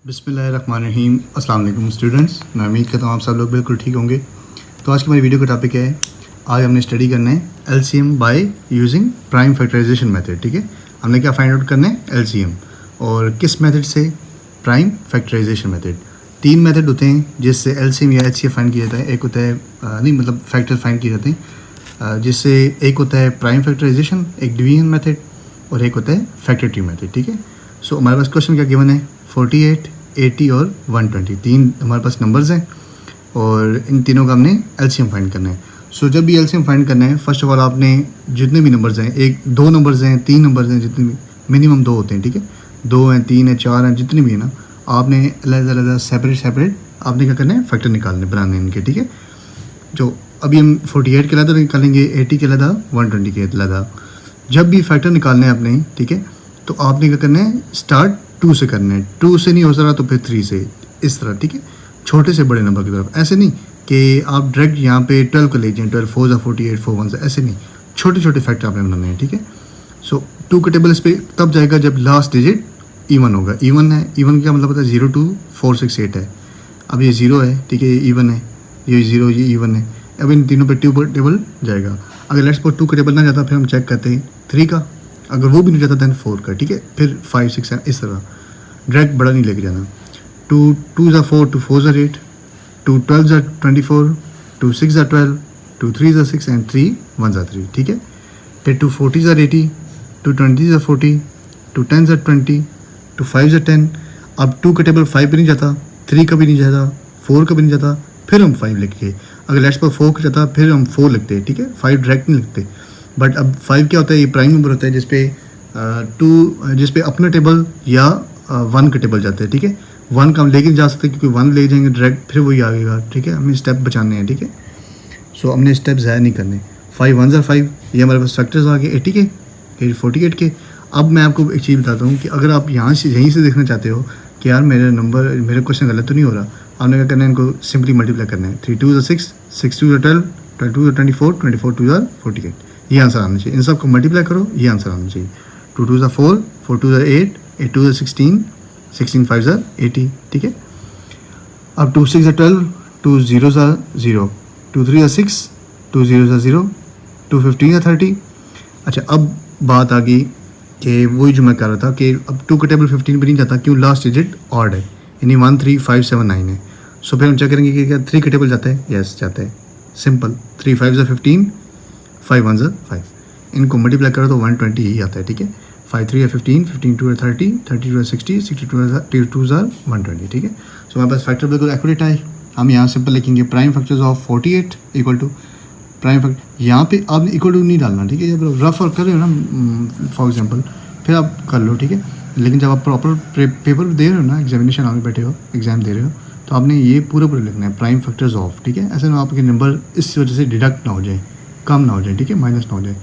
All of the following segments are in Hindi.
बिस्मिल्लाहिर्रहमानिर्रहीम। अस्सलाम वालेकुम स्टूडेंट्स, मैं उम्मीद करता हूँ आप सब लोग बिल्कुल ठीक होंगे। तो आज की हमारी वीडियो का टॉपिक है, आज हमने स्टडी करना है LCM by using prime factorisation method. ठीक है, हमने क्या फाइंड आउट करना है, एलसीएम, और किस मेथड से, प्राइम फैक्टराइजेशन मेथड। तीन मेथड होते हैं जिससे एलसीएम या एचसीएफ फाइंड किया जाता है। एक होता है फैक्टर फाइंड किए जाते हैं, जिससे एक होता है प्राइम फैक्टराइजेशन, एक डिवीजन मेथड, और एक होता है फैक्टर मेथड। ठीक है, सो हमारे पास क्वेश्चन क्या गिवन है, 48, 80 और 120, तीन हमारे पास नंबर्स हैं और इन तीनों का हमने एलसीएम फाइंड करना है। सो जब भी एलसीएम फाइंड करना है, फर्स्ट ऑफ ऑल आपने जितने भी नंबर्स हैं, एक दो नंबर्स हैं, तीन नंबर्स हैं, जितने भी, मिनिमम दो होते हैं। ठीक है, दो हैं, तीन है, चार हैं, जितने भी है ना, आपने अलग सेपरेट आपने क्या करना है, फैक्टर निकालने बनाने इनके। ठीक है, जो अभी हम 48 के अलग निकालेंगे, 80 के अलग, 120 के अलग। जब भी फैक्टर निकालने हैं अपने, ठीक है, तो आपने क्या करना है, स्टार्ट 2 से करना है। 2 से नहीं हो सकता तो फिर 3 से, इस तरह। ठीक है, छोटे से बड़े नंबर की तरफ, ऐसे नहीं कि आप डायरेक्ट यहाँ पे 12 को ले जाएँ, 12 4 48 4 1 से, ऐसे नहीं, छोटे छोटे फैक्टर आपने बनाने हैं। ठीक है, सो 2 का टेबल इस पर तब जाएगा जब लास्ट डिजिट इवन होगा। इवन है, इवन क्या मतलब होता है, 0 2 4 6 8 है। अब ये 0 है, ठीक है, ये इवन है, ये 0, ये इवन है। अब इन तीनों पे 2 टेबल जाएगा। अगर लेट्स सपोज 2 का टेबल ना जाता, फिर हम चेक करते हैं 3 का, अगर वो भी नहीं जाता दैन 4 का। ठीक है, फिर 5 6 है, इस तरह डायरेक्ट बड़ा नहीं लेके जाना। 2 2 ज़ा 4, 2 4 ज़ा 8, 2 12 ज़ा 24, 2 6 ज़ा 12, 2 3 ज़ा 6 एंड 3 1 ज़ा 3। ठीक है, फिर 2 40 ज़ा 80, 2 20 ज़ा 40, 2 10 ज़ा 20, 2 5 ज़ा 10। अब 2 का टेबल 5 पे नहीं जाता, 3 का भी नहीं जाता, 4 का भी नहीं जाता, फिर हम 5 लिखते। अगर लेट्स सपोज 4 का जाता, फिर हम 4 लिखते हैं। ठीक है, 5 डायरेक्ट नहीं लिखते। बट अब 5 क्या होता है, ये प्राइम नंबर होता है जिसपे अपना टेबल या 1 का टेबल जाता है। ठीक है, 1 का हम लेके जा सकते हैं, क्योंकि 1 ले जाएंगे डायरेक्ट, फिर वही आएगा। ठीक है, हमें स्टेप बचाने हैं। ठीक है, सो हमने स्टेप ज़ाया नहीं करने। 5 1 ज़ा 5, ये हमारे पास फैक्टर्स आ गए 80 के, 48 के। अब मैं आपको एक चीज़ बताता हूँ कि अगर आप यहीं से देखना चाहते हो कि यार मेरे क्वेश्चन गलत तो नहीं हो रहा, आपने क्या करना है, इनको सिंपली मल्टीप्लाई करना है। 3 2 ज़ा 6, 6 2 ज़ा 12, 12 2 ज़ा 24, 24 2 ज़ा 48, ये आंसर आना चाहिए। इन सब को मल्टीप्लाई करो, ये आंसर आना चाहिए। 2 2 ज़ा 4, 4 2 ज़ा 8, 8 2 ज़ा 16, 16 5 ज़ा 80। ठीक है, अब 2 6 ज़ा 12, 2 0 ज़ा 0, 2 3 ज़ा 6, 2 0 ज़ा 0, 2 15 ज़ा 30। अच्छा, अब बात आ गई कि वही जो मैं कह रहा था कि अब 2 का टेबल 15 पे नहीं जाता, क्यों, लास्ट डिजिट ऑड है, यानी 1 3 5 7 9 है। सो फिर हम चेक करेंगे कि क्या 3 का टेबल जाता है, यस जाता है, सिंपल। 3 5 ज़ा 15, 5 1 ज़ा 5, इनको मल्टीप्लाई करो तो 120 ही आता है। ठीक है, 5 3 ज़ा 15, 15 2 ज़ा 30, 30 2 ज़ा 60, 62 ज़ा 120। ठीक है, सो हमारे पास फैक्टर बिल्कुल एक्यूरेट आए। हम यहाँ सिंपल लिखेंगे prime factors of 48 equal to prime factor, यहाँ पे आपने इक्वल टू नहीं डालना। ठीक है, जब रफ और कर रहे हो ना, फॉर एग्जांपल, फिर आप कर लो। ठीक है, लेकिन जब आप प्रॉपर पेपर दे रहे हो ना, एग्जामिनेशन आगे बैठे हो, एग्जाम दे रहे हो, तो आपने ये पूरा लिखना है, प्राइम फैक्टर्स ऑफ। ठीक है, ऐसे ना आपके नंबर इस वजह से डिडक्ट ना हो जाए, कम ना हो जाए। ठीक है, माइनस ना हो जाए।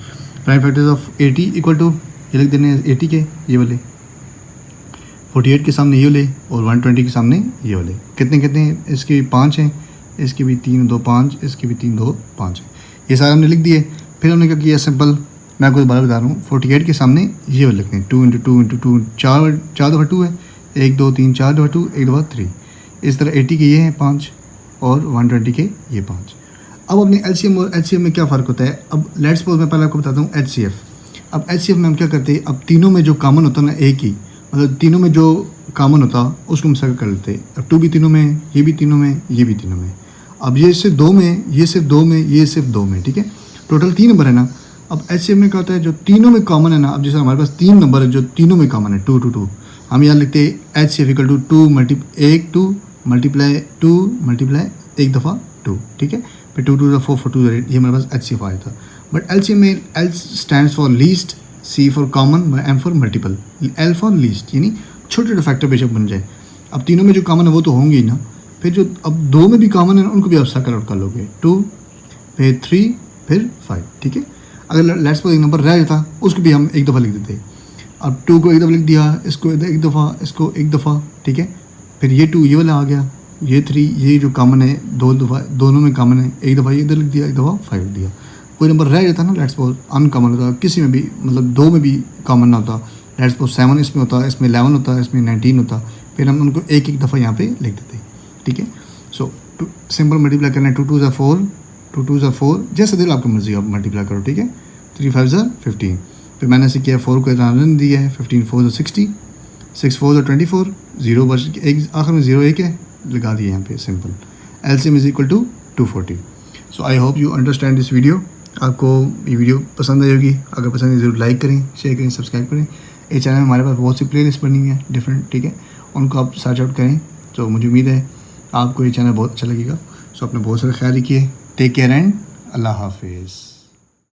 Prime factors of 80 equal to, ये लिख देने 80 के ये वाले, 48 के सामने ये वाले, और 120 के सामने ये वाले। कितने इसके 5 हैं, इसके भी 3 2 5, इसके भी 3 2 5 है। ये सारे हमने लिख दिए। फिर हमने क्या किया, सिंपल, मैं आपको दोबारा बता रहा हूँ, 48 के सामने ये वाले लिखते हैं, 2 × 2 × 2, 4 दफ़ा 2 है, 1 2 3 4 दफ़ा 2, 1 दफ़ा 3। इस तरह 80 के ये हैं 5 और 120 के ये 5। अब अपने एलसीएम और एचसीएफ में क्या फ़र्क होता है। अब लेट्स सपोज मैं पहले आपको बताता हूँ एचसीएफ। अब एचसीएफ में हम क्या करते हैं, अब तीनों में जो कॉमन होता है ना, एक ही, मतलब तीनों में जो कॉमन होता उसको हम सर्कल कर लेते हैं। अब 2 भी तीनों में, ये भी तीनों में, ये भी तीनों में। अब ये सिर्फ 2 में, ये सिर्फ 2 में, ये सिर्फ 2 में। ठीक है, टोटल 3 नंबर है ना। अब एचसीएफ में क्या होता है, जो तीनों में कॉमन है ना, अब जैसे हमारे पास 3 नंबर है जो तीनों में कॉमन है, 2 2 2, हम यहाँ लिखते हैं HCF equal to 2 multiply 2 multiply 1 दफ़ा 2। ठीक है, फिर 2 2 ज़ा 4, 4 2 ज़ा 8, ये हमारे पास एचसीएफ आया था। बट एलसीएम में L stands for least, C for common, M for multiple, L for least, यानी छोटे छोटे फैक्टर बेशक बन जाए। अब तीनों में जो कॉमन है वो तो होंगे ही ना, फिर जो अब 2 में भी कॉमन है उनको भी आप सर्कल आउट कर लोगे, 2 फिर 3 फिर 5। ठीक है, अगर लेट्स सपोज एक नंबर रह जाता, उसको भी हम एक दफ़ा लिख देते। अब 2 को एक दफ़ा लिख दिया, इसको एक दफ़ा, इसको एक दफ़ा। ठीक है, फिर ये 2 ये वाला आ गया, ये 3 ये जो कॉमन है 2 दफ़ा, दोनों में कॉमन है, एक दफ़ा ये इधर लिख दिया, एक दफ़ा 5 लिख दिया। कोई नंबर रह जाता ना, लेट्स सपोज अनकॉमन होता, किसी में भी, मतलब 2 में भी कॉमन ना होता, लेट्स सपोज 7 इसमें होता, इसमें 11 होता, इसमें 19 होता, फिर हम उनको एक एक दफ़ा यहाँ पे लिख देते हैं, ठीक है। सो सिंपल मल्टीप्लाई करना है, 2 2 4, 2 2 4, जैसे दिल आपकी मर्जी आप मल्टीप्लाई करो, ठीक है। 3 5 15, फिर मैंने ऐसे किया 4 को रन दिया है, 15 4 60, 6 4 24, 0 बच एक आखिर में 0 एक है, लगा दिया यहाँ पे simple. LCM is equal to 240। So I hope you understand this video. आपको ये वीडियो पसंद आई होगी, अगर पसंद है ज़रूर लाइक करें, शेयर करें, सब्सक्राइब करें। ये चैनल में हमारे पास बहुत सी प्लेलिस्ट बनी है डिफरेंट, ठीक है, उनको आप सर्च आउट करें। तो मुझे उम्मीद है आपको ये चैनल बहुत अच्छा लगेगा। सो अपना बहुत सारा ख्याल रखिए। टेक केयर एंड अल्लाह हाफिज़।